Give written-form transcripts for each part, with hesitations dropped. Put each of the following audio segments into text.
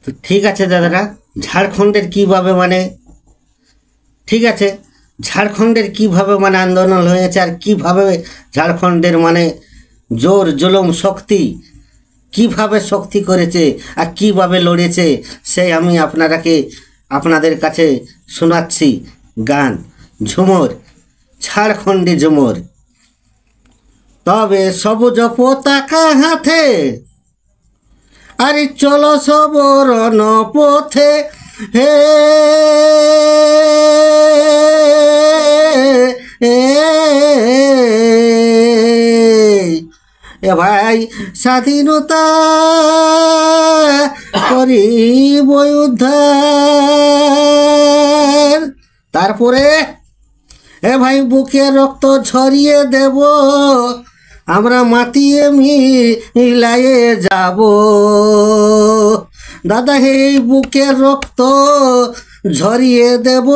তো ঠিক আছে দাদারা, ঝাড়খণ্ডের কীভাবে মানে ঠিক আছে, ঝাড়খণ্ডের কীভাবে মানে আন্দোলন হয়েছে আর কীভাবে ঝাড়খণ্ডের মানে জোর জুলুম শক্তি কীভাবে শক্তি করেছে আর কীভাবে লড়েছে, সেই আমি আপনাদের কাছে শোনাচ্ছি গান, ঝুমর, ঝাড়খণ্ডী ঝুমর। তবে সবুজ পতাকা হাতে আরে চলো সবরণ পথে, হে এ ভাই স্বাধীনতা করিব উদ্ধার। তারপরে এ ভাই বুকে রক্ত ঝরিয়ে দেব, আমরা মাটিয়ে মিলায়ে যাব। দাদা হে বুকে রক্ত ঝরিয়ে দেব,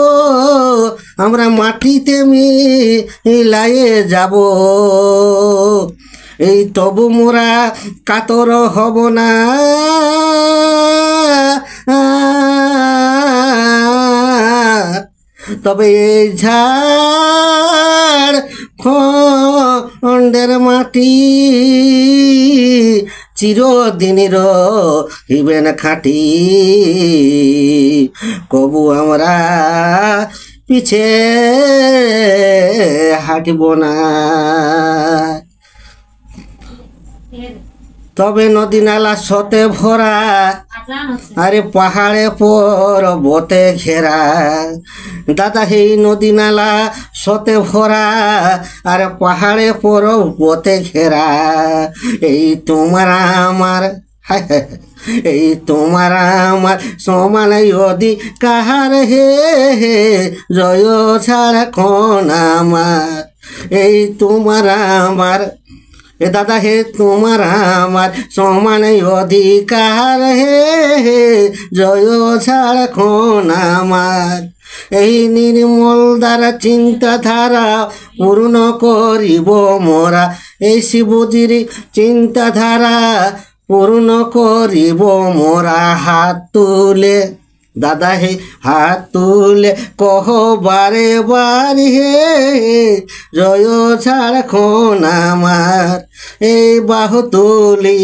আমরা মাটিতে মিলায়ে যাব। এই তবু মোরা কাতর হব না, তবে এই ঝাড়খণ্ডের মাটি চিরদিনের রহিবেন খাঁটি। কবু আমরা পিছে হাঁটব না। তবে নদী নালা সতে ভরা, আরে পাহাড়ে পর্বতে ঘেরা। দাদা এই নদী নালা সতে ভরা, আরে পাহাড়ে পর্বতে ঘেরা। এই তোমার আমার এই তোমার আমার সমান অধিকার হে, জয় ঝাড়খণ্ড আমার। এই তোমার আমার এ দাদা হে তোমার আমার সমান অধিকার হে, জয় ঝাড়খণ্ড আমার। এই নির্মল দ্বারা চিন্তাধারা পূর্ণ করিব মোরা, এই শিবজির চিন্তাধারা পূর্ণ করিব মোরা। হাত তুলে দাদা হে হাত তুলে কহ বারে বারে হে, জয় ঝাড়খণ্ড আমার। এই বাহু তুলি।